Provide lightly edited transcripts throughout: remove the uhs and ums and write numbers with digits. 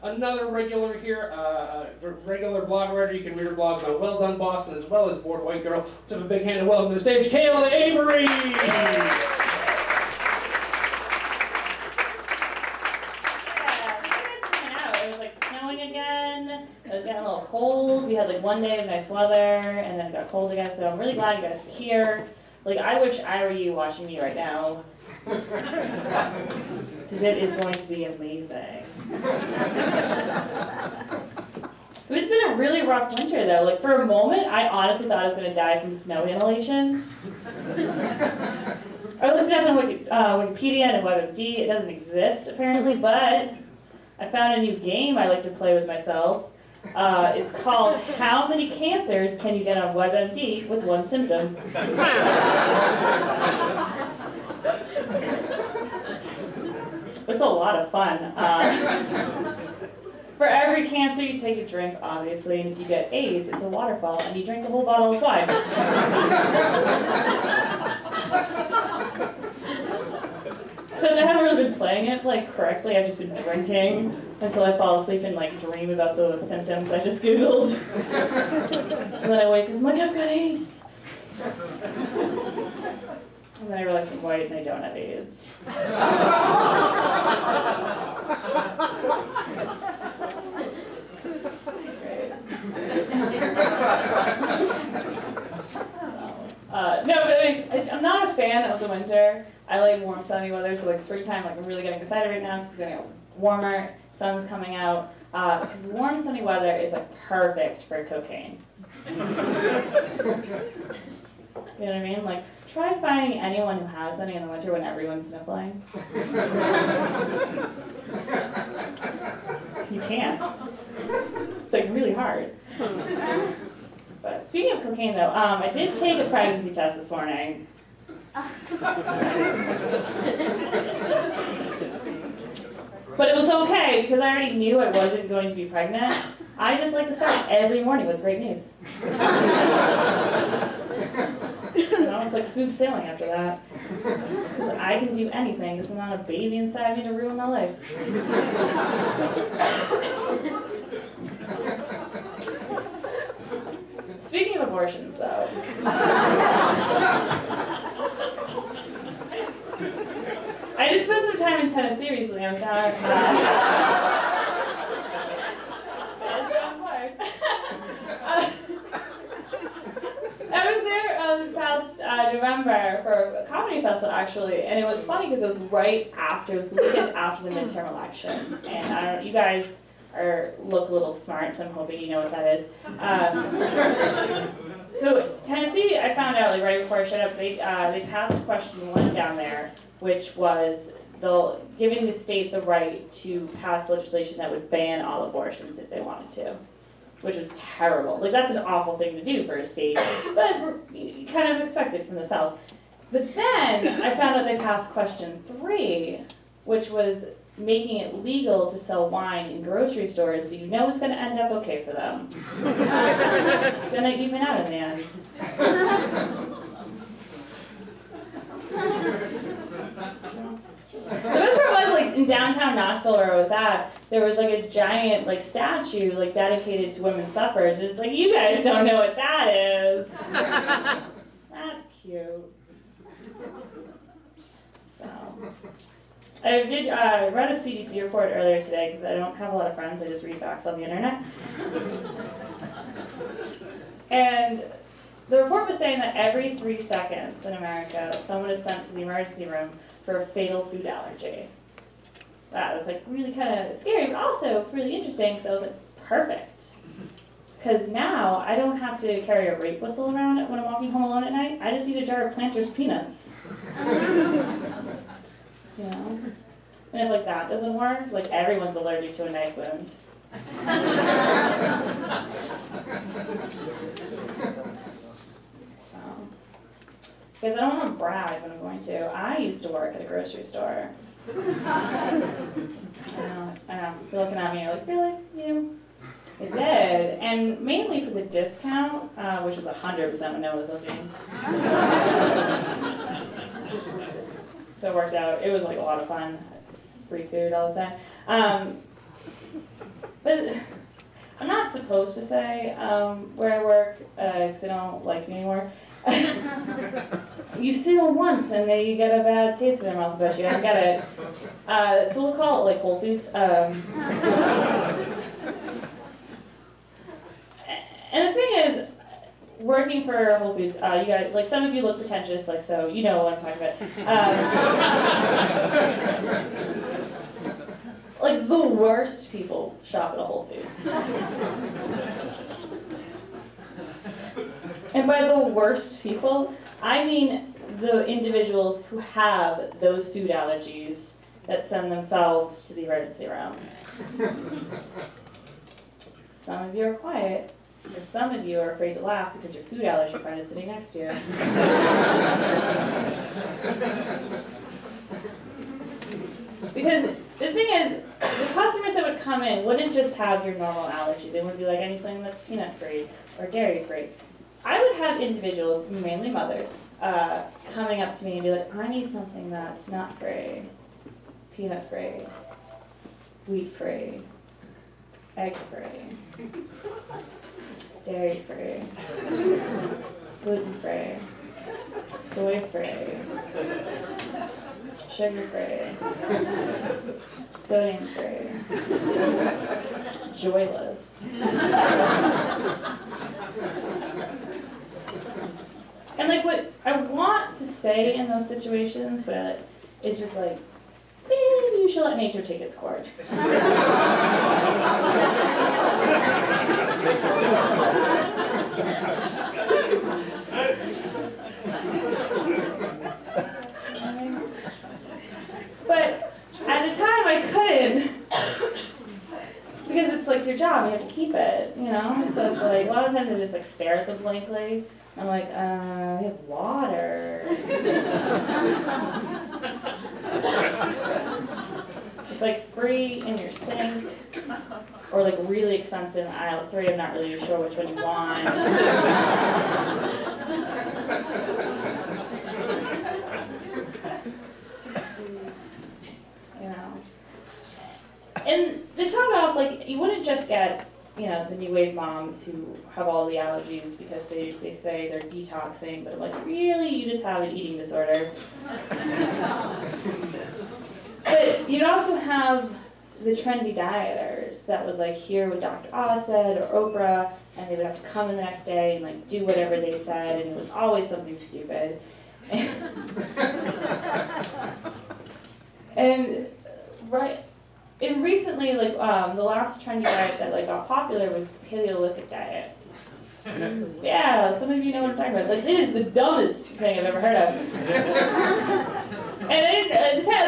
another regular here, regular blog writer. You can read her blogs on Well Done Boston as well as Bored White Girl. Let's have a big hand and welcome to the stage, Kayla Avery! It was getting a little cold. We had like one day of nice weather, and then it got cold again. So I'm really glad you guys are here. Like, I wish I were you watching me right now, because it is going to be amazing. It's been a really rough winter, though. Like, for a moment, I honestly thought I was going to die from snow inhalation. I looked it up on Wikipedia and WebMD. It doesn't exist, apparently, but I found a new game I like to play with myself. It's called How Many Cancers Can You Get on WebMD with One Symptom? It's a lot of fun. For every cancer, you take a drink, obviously, and if you get AIDS, it's a waterfall, and you drink a whole bottle of wine. So I haven't really been playing it like correctly. I've just been drinking until I fall asleep and like dream about the symptoms I just Googled. And then I wake and I'm like, I've got AIDS. And then I realize I'm white and I don't have AIDS. No, but I mean, I'm not a fan of the winter. I like warm, sunny weather, so like springtime, like I'm really getting excited right now because it's going to get warmer, sun's coming out. Because warm, sunny weather is like perfect for cocaine. You know what I mean? Like, try finding anyone who has any in the winter when everyone's sniffling. You can't. It's like really hard. But speaking of cocaine, though, I did take a pregnancy test this morning. But it was okay because I already knew I wasn't going to be pregnant. I just like to start every morning with great news. You know, it's like smooth sailing after that. Because I can do anything. There's not a baby inside me to ruin my life. Speaking of abortions, though. I just spent some time in Tennessee recently. I was down at I was there this past November for a comedy festival, actually, and it was funny because it was right after, it was the weekend after the midterm elections, and I don't know, you guys look a little smart, so I'm hoping you know what that is. So Tennessee, I found out like right before I showed up, they passed question 1 down there, which was giving the state the right to pass legislation that would ban all abortions if they wanted to, which was terrible. Like, that's an awful thing to do for a state, but you kind of expect it from the South. But then I found out they passed question 3, which was making it legal to sell wine in grocery stores, so you know it's going to end up okay for them. It's going to even out in the end. The best part was, like, in downtown Knoxville where I was at, there was like a giant like statue like dedicated to women's suffrage. It's like, you guys don't know what that is. That's cute. So I did read a CDC report earlier today because I don't have a lot of friends. I just read facts on the internet. And the report was saying that every 3 seconds in America, someone is sent to the emergency room for a fatal food allergy. That was like really kind of scary, but also really interesting because I was like, perfect. Because now I don't have to carry a rape whistle around when I'm walking home alone at night. I just need a jar of Planters peanuts. You know? And if like that doesn't work, like everyone's allergic to a knife wound. Because I don't want to brag, but I'm going to. I used to work at a grocery store. I know. You're looking at me, you're like, really? You? It did. And mainly for the discount, which was 100% when Noah was looking. So it worked out. It was like a lot of fun. Free food all the time. supposed to say where I work, because they don't like me anymore. You see them once and they get a bad taste in their mouth about you. I don't get it. So we'll call it like Whole Foods. And the thing is, working for Whole Foods, you guys, like some of you look pretentious, like so you know what I'm talking about. Like the worst people shop at a Whole Foods. And by the worst people, I mean the individuals who have those food allergies that send themselves to the emergency room. Some of you are quiet, and some of you are afraid to laugh because your food allergy friend is sitting next to you. Because the thing is, the customers that would come in wouldn't just have your normal allergy. They would be like, I need something that's peanut-free or dairy-free. I would have individuals, mainly mothers, coming up to me and be like, I need something that's nut-free, peanut-free, wheat-free, egg-free, dairy-free, gluten-free, soy-free, sugar-free, sodium-free, joyless. And like what I want to say in those situations, but it's just like, maybe you should let nature take its course. But at the time I couldn't, because it's like your job, you have to keep it, you know? So it's like, a lot of times I just like stare at them blankly. I'm like, we have water. It's like free in your sink, or like really expensive in aisle 3. I'm not really sure which one you want. You know. And they talk about, like, you wouldn't just get, you know, the new wave moms who have all the allergies because they say they're detoxing, but like, really, you just have an eating disorder. But you'd also have the trendy dieters that would like hear what Dr. Oz said or Oprah, and they would have to come in the next day and like do whatever they said, and it was always something stupid. And right. And recently, like, the last trendy diet that, like, got popular was the Paleolithic diet. Yeah, some of you know what I'm talking about. Like, it is the dumbest thing I've ever heard of. And I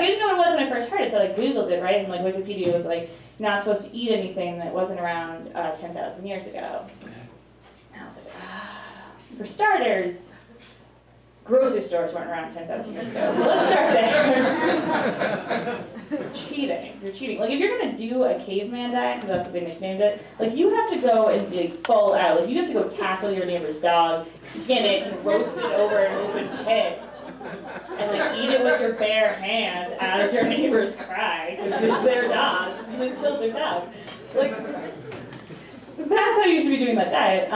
didn't know what it was when I first heard it, so I, like, Googled it, right? And, like, Wikipedia was, like, you're not supposed to eat anything that wasn't around 10,000 years ago. And I was like, for starters, grocery stores weren't around 10,000 years ago, so let's start there. Cheating. You're cheating. Like, if you're going to do a caveman diet, because that's what they nicknamed it, like, you have to go and be full out. Like, you have to go tackle your neighbor's dog, skin it, and roast it over an open pit, and, like, eat it with your bare hands as your neighbors cry, because it's their dog. You just killed their dog. Like, that's how you should be doing that diet.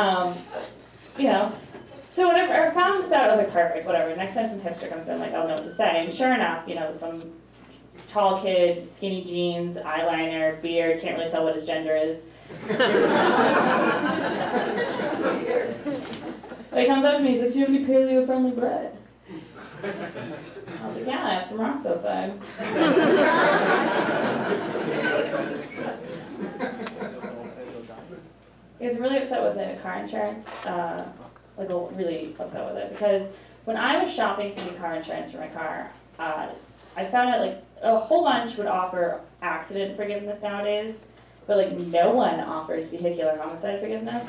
You know. So whenever I found this out, I was like, perfect, whatever. Next time some hipster comes in, like, I'll know what to say. And sure enough, you know, some tall kid, skinny jeans, eyeliner, beard, can't really tell what his gender is. But he comes up to me, he's like, do you have any paleo-friendly bread? I was like, yeah, I have some rocks outside. He was really upset with the car insurance, like really upset with it, because when I was shopping for the car insurance for my car, I found out like a whole bunch would offer accident forgiveness nowadays, but like no one offers vehicular homicide forgiveness.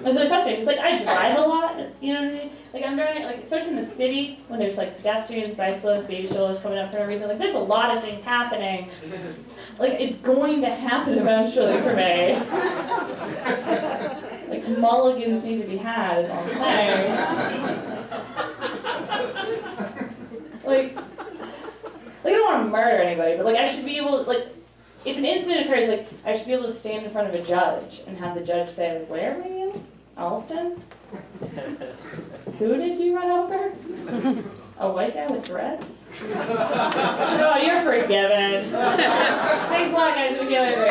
It's really frustrating, because like I drive a lot, you know what I mean? Like I'm driving, like especially in the city, when there's like pedestrians, bicyclists, baby strollers coming up for no reason, like there's a lot of things happening. Like it's going to happen eventually for me. Like mulligans need to be had, is all I'm saying. Like I don't want to murder anybody, but like I should be able to, like, if an incident occurs, like, I should be able to stand in front of a judge and have the judge say, like, where were you? Alston? Who did you run over? A white guy with dreads? Oh, you're forgiven. Thanks a lot, guys. Kayla Avery.